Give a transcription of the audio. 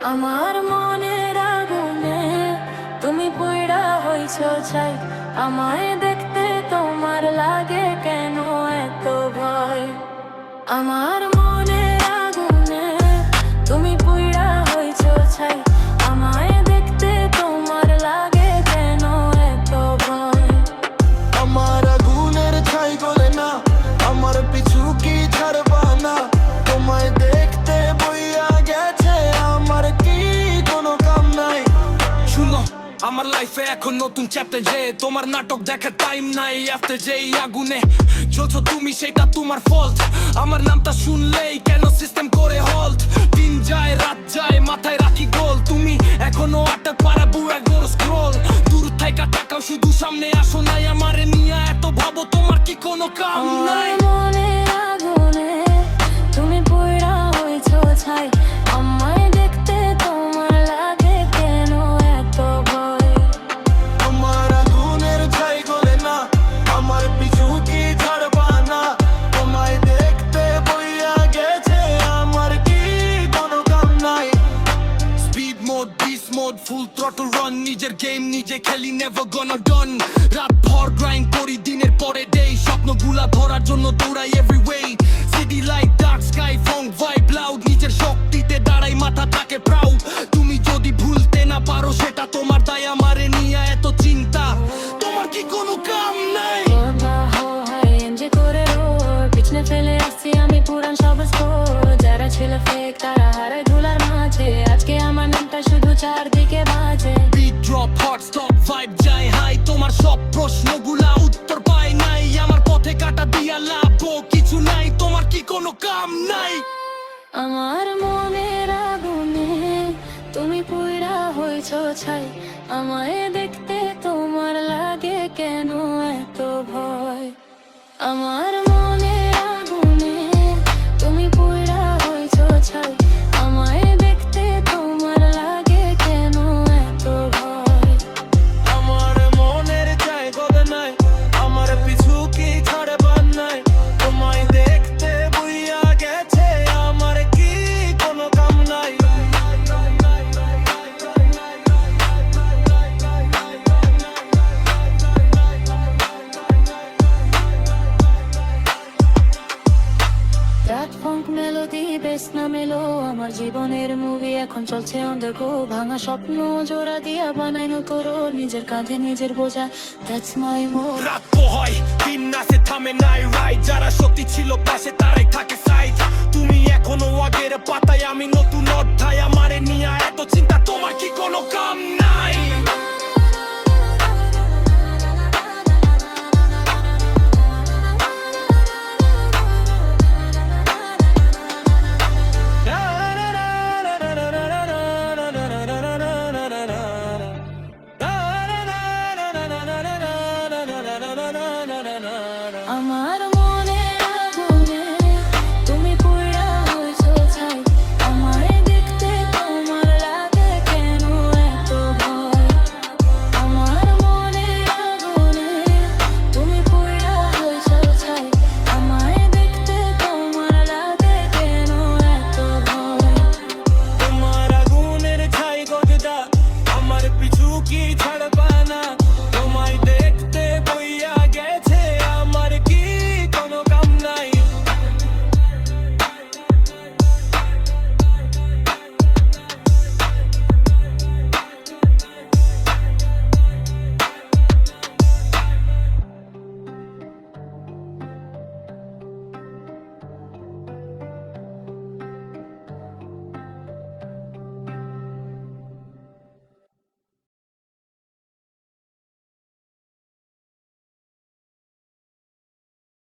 আমার মনের আগুনে তুমি পুইড়া হইছো ছাই। আমায় দেখতে তোমার লাগে কেন এত ভয়? আমার মনের আগুনে তুমি পুইড়া হইছো ছাই। আমায় দেখতে তোমার লাগে কেন এত ভয়? আমার আগুনের ছাই গলে না, আমার পিছু কি ছাড়বা না? তোমায় দেখতে বইয়া গেছে আমার কি কোনো কাম নাই? শুনো, আমার লাইফে এখন নতুন চ্যাপ্টার, যে তোমার নাটক দেখার টাইম নাই। আফটার যেই আগুনে জ্বলছো তুমি, সেটা তোমার ফল্ট। আমার নামটা শুনলেই কেন সিস্টেম করে হল্ট? দিন যায় রাত যায়, মাথায় রাখি গোল। তুমি এখনো আটক পারা বুয়া গোল স্ক্রোল। দূর থাইকা টাকাও শুধু সামনে আসো নাই। আমারে নিয়ে এত ভাবো, তোমার কি কোনো কাম নাই? আমার মনের আগুনে তুমি পুইড়া হইছো ছাই। আমায় দেখতে তোমার লাগে কেন এত ভয়? আমার আগুনের ছাই গলে না, আমার পিছু কি ছাড়বা না? তোমায় দেখতে বইয়া গেছে আমার কি কোনো কাম নাই? স্পিড মোড, বিস মোড, ফুল থ্রটল রান। নিজের গেম নিজে খেলি, নেভার গনা ডন। রাত ভর গ্রাইন্ড করি দিনের পরে ডে। স্বপ্নগুলা ধরার জন্য দৌড়াই every way. City light, dark sky, ফং ভাইব লাউড। নিজের শক্তিতে দাঁড়াই, মাথা থাকে প্রাউড। তুমি যদি ভুলতে না পারো, সেটা তোমার দায়। আমারে নিয়ে এত চিন্তা, তোমার কি কোনো কাম নাই? এমজি করে রোড পিছনে ফেলে আসছি আমি পুরান সব স্কোর। যারা ছিল ফেক তারা হারায় ধুলার মাঝে। আজকে আমার নামটা শুধু চারদিকে বাজে। Beat drop, hot stop, vibe যায় হাই। তোমার সব প্রশ্নগুলা উত্তর পায় নাই। আমার পথে কাটা দিয়া লাভ কিছু নাই। তোমার কি কোনো কাম নাই? আমার মনের আগুনে তুমি পুইড়া হইছো ছাই। আমায় দেখতে তোমার লাগে কেন এত ভয়? আমার মনের আগুনে তুমি পুইড়া হইছো ছাই। আমায় দেখতে তোমার লাগে কেন এত ভয়? আমার মনের ছাই গলে নাই, আমার পিছু কি ছাড়বা নাই? তোমায় দেখতে বইয়া গেছে আমার কি কোনো কাম নাই? রাত ফঙ্ক মেলোডি বেশ না মেলো। আমার জীবনের মুভি এখন চলছে অন্ধগো। ভাঙা স্বপ্ন জোড়া দিয়া বানাইনো করো নিজের কাঁধে নিজের বোঝা। That's my mode. রাত পোহায়, দিন নাচে থামে নাই রাইট। যারা সত্যি ছিল পাশে তারাই থাকে সাইড। তুমি এখনো আগের পাতায়, আমি নতুন অধ্যায়। আমারে নিয়ে এত চিন্তা, তোমার কি কোনো কাম নাই?